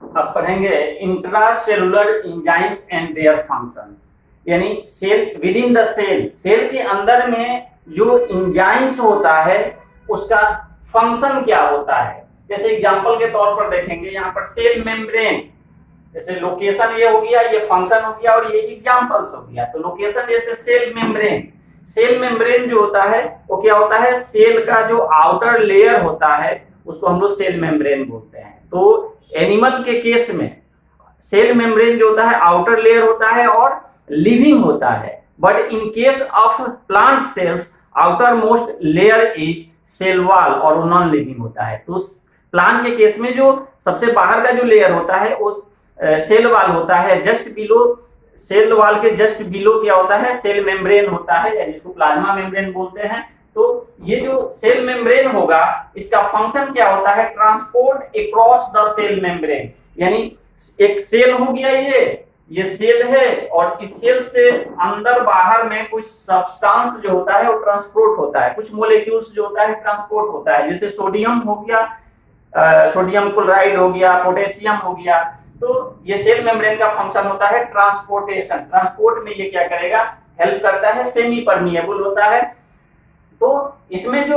अब पढ़ेंगे intracellular enzymes and their functions, यानी cell within the cell, cell के अंदर में जो एंजाइम्स होता है उसका फंक्शन क्या होता है। जैसे एग्जांपल के तौर पर देखेंगे यहाँ पर सेल मेम्ब्रेन, जैसे लोकेशन ये हो गया, ये फंक्शन हो गया और ये एग्जांपल्स हो गया। तो लोकेशन जैसे सेल मेम्ब्रेन, सेल मेम्ब्रेन जो होता है वो क्या होता है, सेल का जो आउटर लेयर होता है उसको हम लोग सेल मेम्ब्रेन बोलते हैं। तो एनिमल के केस में सेल मेम्ब्रेन जो होता है आउटर लेयर होता है और लिविंग होता है, but in case of plant cells outermost layer is cell wall और नॉन लिविंग होता है। तो प्लांट के केस में जो सबसे बाहर का जो लेयर होता है वो सेल वॉल होता है, जस्ट बिलो सेल वॉल के जस्ट बिलो क्या होता है, सेल मेम्ब्रेन होता है, या जिसको प्लाज्मा मेम्ब्रेन बोलते हैं। तो ये जो सेल मेम्ब्रेन होगा इसका फंक्शन क्या होता है, transport across the cell membrane, यानी एक सेल हो गया, ये सेल है और इस सेल से अंदर बाहर में कुछ सब्सटेंस जो होता है वो ट्रांसपोर्ट होता है, कुछ मोलेक्यूल्स जो होता है ट्रांसपोर्ट होता है, जैसे सोडियम हो गया, सोडियम क्लोराइड हो गया, पोटेशियम हो गया। तो ये सेल मेम्ब्रेन का फंक्शन होता है ट्रांसपोर्टेशन, ट्रांसपोर्ट में ये क्या करेगा, हेल्प करता है, सेमी परमिएबल होता है। तो इसमें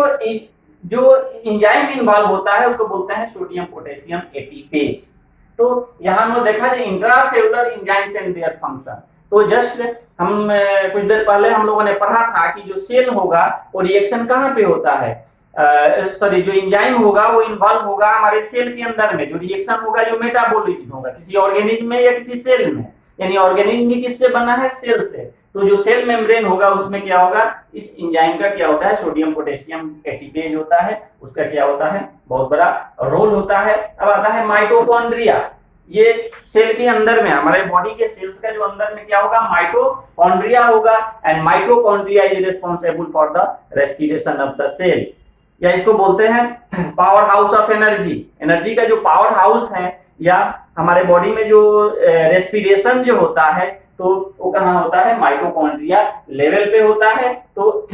जो एंजाइम इन्वॉल्व होता है उसको बोलते हैं सोडियम पोटेशियम एटीपेज। तो यहाँ हम देखा जाए intracellular enzymes and their function. तो जस्ट हम कुछ देर पहले हम लोगों ने पढ़ा था कि जो सेल होगा वो रिएक्शन कहाँ पे होता है, सॉरी जो एंजाइम होगा वो इन्वॉल्व होगा हमारे सेल के अंदर में, जो रिएक्शन होगा जो मेटाबॉलिज्म होगा किसी ऑर्गेनिज्म में या किसी सेल में, यानी ऑर्गेनिज्म भी किससे बना है, सेल से। तो जो सेल मेम्ब्रेन होगा उसमें क्या होगा, इस एंजाइम का क्या होता है, सोडियम पोटेशियम एटीपेज होता है, उसका क्या होता है, बहुत बड़ा रोल होता है। अब आता है माइटोकॉन्ड्रिया, ये सेल के अंदर में हमारे बॉडी के सेल्स का जो अंदर में क्या होगा, माइटोकॉन्ड्रिया होगा, and mitochondria is responsible for the respiration of the cell, या इसको बोलते हैं powerhouse of energy. Energy का जो पावर हाउस है या हमारे बॉडी में जो रेस्पिरेशन जो होता है तो वो कहाँ होता है, माइटोकॉन्ड्रिया लेवल पे होता है। तो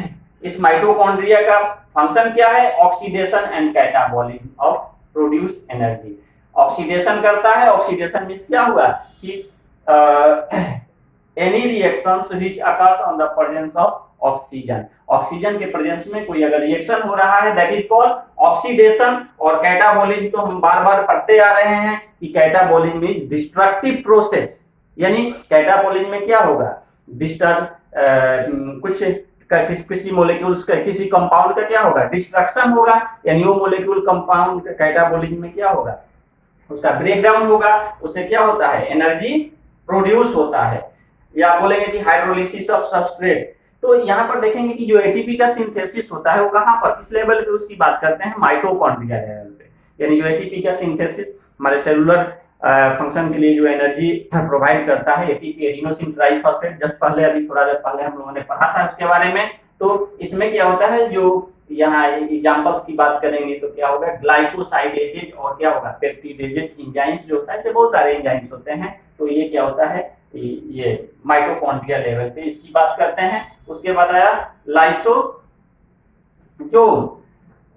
इस माइटोकॉन्ड्रिया का फंक्शन क्या है, oxidation and catabolism of produce energy, oxidation करता है। ऑक्सीडेशन मींस क्या हुआ कि any reactions which occurs on the presence of oxygen, oxygen के प्रेजेंस में कोई अगर रिएक्शन हो रहा है दैट इज कॉल्ड ऑक्सीडेशन। और कैटाबॉलिज्म तो हम बार बार पढ़ते आ रहे हैं कि कैटाबॉलिज्म इज डिस्ट्रक्टिव प्रोसेस, यानी कैटाबॉलिज्म में क्या होगा, कुछ किसी मोलेक्यूल्स का किसी कंपाउंड का क्या होगा, डिस्ट्रक्शन होगा, यानी वो मोलेक्यूल कंपाउंड कैटाबॉलिज्म में क्या होगा, उसका ब्रेकडाउन होगा, उससे क्या होता है, एनर्जी प्रोड्यूस होता है, या बोलेंगे कि हाइड्रोलिसिस ऑफ सबस्ट्रेट। तो यहाँ पर देखेंगे कि जो एटीपी का सिंथेसिस होता है वो कहाँ पर, किस लेवल पे उसकी बात करते हैं, माइटोकॉन्ड्रिया लेवल पे, यानी जो एटीपी का सिंथेसिस हमारे सेलुलर फंक्शन के लिए जो एनर्जी प्रोवाइड करता है, एटीपी एडिनोसिन ट्राइफॉस्फेट, जस्ट पहले अभी थोड़ा देर पहले हम लोगों ने पढ़ा था उसके बारे में। तो इसमें क्या होता है, जो यहाँ एग्जांपल्स की बात करेंगे तो क्या होगा, ग्लाइकोसाइडेजेज और क्या होगा, पेप्टिडेजेज एंजाइम्स जो होता है, ऐसे बहुत सारे एंजाइम्स होते हैं। तो ये क्या होता है, ये माइटोकॉन्ड्रिया लेवल पे इसकी बात करते हैं। उसके बाद आया लाइसोसोम,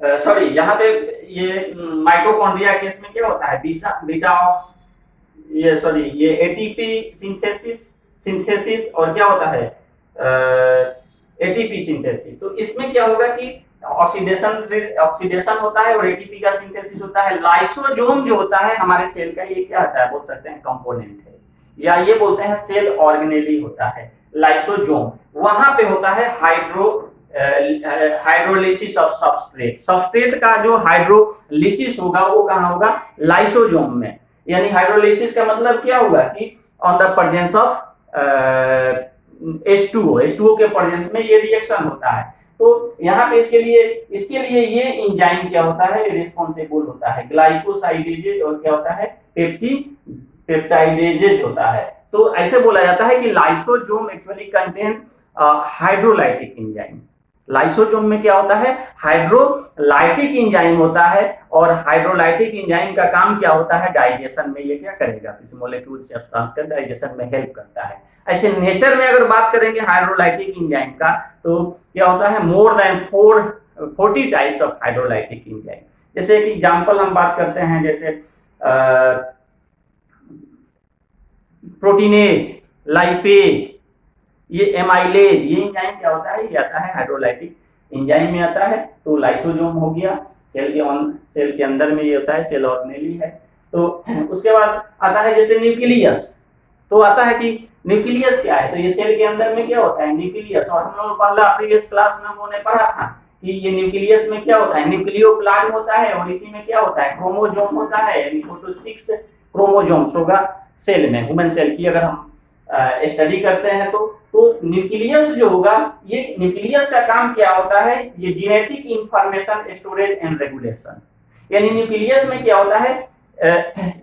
सॉरी यहाँ पे ये माइटोकॉन्ड्रिया केस में क्या होता है, बीटा ये सॉरी ये एटीपी सिंथेसिस और क्या होता है, एटीपी सिंथेसिस। तो इसमें क्या होगा कि ऑक्सीडेशन होता है और एटीपी का सिंथेसिस होता है। लाइसोसोम जो होता है हमारे सेल का, ये क्या होता है, बोल सकते हैं कंपोनेंट है, या ये बोलते हैं सेल ऑर्गेनेली होता है लाइसोसोम। वहां पे होता है हाइड्रोलिसिस ऑफ सबस्ट्रेट, सबस्ट्रेट का जो हाइड्रोलिसिस होगा वो कहाँ होगा, लाइसोसोम में। यानी हाइड्रोलिसिस का मतलब क्या हुआ कि on the presence of H2O के प्रेजेंस में ये रिएक्शन होता है। तो यहाँ पे इसके लिए ये एंजाइम क्या होता है, रिस्पांसिबल होता है, ग्लाइकोसाइडेजेज और क्या होता है, पेप्टाइडेजेज होता है। तो ऐसे बोला जाता है कि lysosome actually contain hydrolytic enzyme. Lysosome में क्या होता है, हाइड्रोलाइटिक एंजाइम होता है, और हाइड्रोलाइटिक एंजाइम का काम क्या होता है, डाइजेशन में ये क्या करेगा, किसी मॉलिक्यूल सब्सटेंस का डाइजेशन में हेल्प करता है। ऐसे नेचर में अगर बात करेंगे हाइड्रोलाइटिक एंजाइम का तो क्या होता है, more than 40 types of hydrolytic enzyme. जैसे एक एग्जांपल हम बात करते हैं, जैसे प्रोटीनेज, लाइपेज, ये एमाइलेज, ये एंजाइम क्या होता है, ये आता है हाइड्रोलाइटिक एंजाइम में आता है। तो लाइसोसोम हो गया, सेल के अंदर में ये होता है, सेल ऑर्गेनेली है। तो उसके बाद आता है जैसे न्यूक्लियस, तो आता है कि न्यूक्लियस क्या है, तो ये सेल के अंदर में क्या होता है, न्यूक्लियस। और हम लोग पहला प्रीवियस क्लास में हमने पढ़ा था कि ये न्यूक्लियस में क्या होता है, न्यूक्लियोप्लाज्म होता है, और इसी में क्या होता है, क्रोमोसोम होता है, यानी 6 क्रोमोसोम्स होगा सेल में। ह्यूमन सेल की अगर हम स्टडी करते हैं तो न्यूक्लियस जो होगा, ये न्यूक्लियस का काम क्या होता है, ये genetic information storage and regulation. यानी न्यूक्लियस में क्या होता है,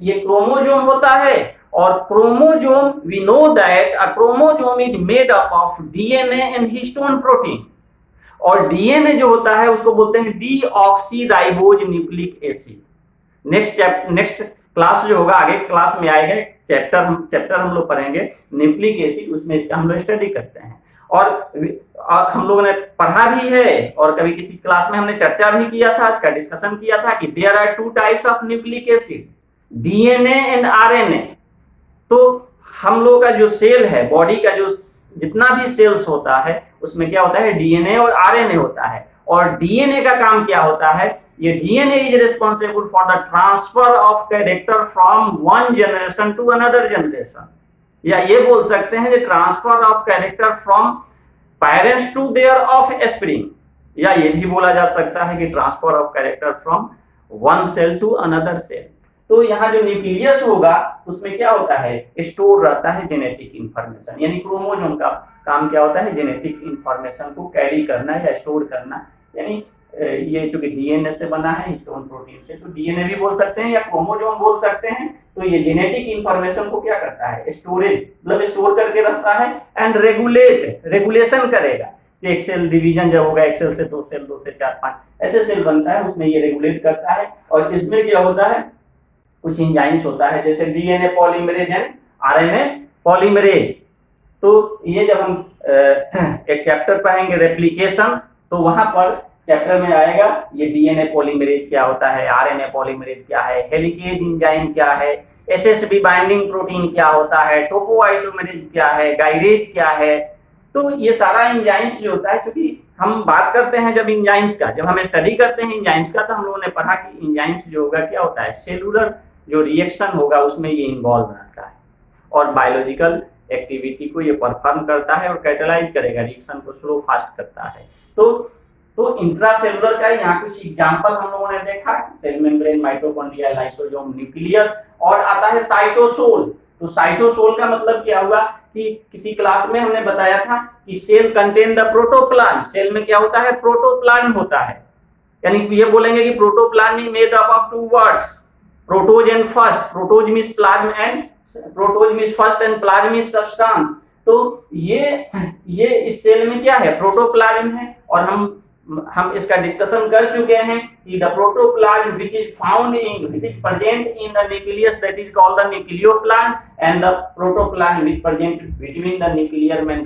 ये क्रोमोसोम होता है, और chromosome we know that a chromosome is made up of DNA and histone protein. और डीएनए जो होता है उसको बोलते हैं deoxyribose nucleic acid. Next class जो होगा, आगे क्लास में आएगा चैप्टर हम लोग पढ़ेंगे न्यूक्लिक एसिड, उसमें इसका हम लोग स्टडी करते हैं। और हम लोगों ने पढ़ा भी है, और कभी किसी क्लास में हमने चर्चा भी किया था, इसका डिस्कशन किया था कि there are 2 types of nucleic acid, DNA and RNA. तो हम लोग का जो सेल है, बॉडी का जो जितना भी सेल्स होता है, उसमें क्या होता है, डीएनए और आरएनए होता है। और डीएनए का काम क्या होता है, ये DNA is responsible for the transfer of character from one generation to another generation, या ये बोल सकते हैं कि transfer of character from parents to their offspring, या ये भी बोला जा सकता है कि transfer of character from one cell to another cell. तो यहाँ जो न्यूक्लियस होगा उसमें क्या होता है, स्टोर रहता है जेनेटिक इंफॉर्मेशन। यानी क्रोमोसोम का काम क्या होता है, जेनेटिक इंफॉर्मेशन को कैरी करना या स्टोर करना। यानी ये चूंकि डीएनए से बना है, हिस्टोन प्रोटीन से, तो डीएनए भी बोल सकते हैं या क्रोमोसोम बोल सकते हैं। तो ये जेनेटिक इंफॉर्मेशन को क्या करता है, स्टोरेज, मतलब स्टोर करके रखता है, एंड रेगुलेशन करेगा। एक सेल डिवीजन जब होगा, एक सेल से 2 सेल, 2 से 4, 5 ऐसे सेल बनता है, उसमें ये रेगुलेट करता है। और इसमें क्या होता है, कुछ एंजाइम्स होता है, जैसे DNA polymerase and RNA polymerase. तो ये जब हम एक चैप्टर पढ़ेंगे रेप्लिकेशन, तो वहां पर चैप्टर में आएगा ये डीएनए पॉलीमरेज क्या होता है, आरएनए पॉलीमरेज क्या है, हेलिकेज एंजाइम क्या है, एसएसबी बाइंडिंग प्रोटीन क्या होता है, टोपोआइसोमेरेज क्या है, गाइरेज क्या है। तो ये सारा एंजाइम्स जो होता है, क्योंकि हम बात करते हैं जब एंजाइम्स का, जब हम स्टडी करते हैं एंजाइम्स का, तो हम लोगों ने पढ़ा कि एंजाइम्स जो होगा क्या होता है, सेलुलर जो रिएक्शन होगा उसमें ये इन्वॉल्व रहता है, और बायोलॉजिकल एक्टिविटी को ये परफॉर्म करता है और कैटेलाइज करेगा, रिएक्शन को स्लो फास्ट करता है। तो इंट्रासेलुलर का यहाँ कुछ एग्जांपल हम लोगों ने देखा, cell membrane, mitochondria, lysosome, nucleus, और आता है साइटोसोल। तो साइटोसोल का मतलब क्या हुआ कि किसी क्लास में हमने बताया था कि cell contain the protoplasm. Cell में क्या होता है, प्रोटोप्लाज्म होता है। यानी ये बोलेंगे कि protoplasm is made up of 2 words, protos and first. Protos means plasm and protos means first and plasm means substance. तो ये इस सेल में क्या है, प्रोटोप्लाज्म है। और हम इसका डिस्कशन कर चुके हैं कि the protoplasm which is present in the nucleus, that is called the nucleoplasm, and the protoplasm which present between the nuclear membrane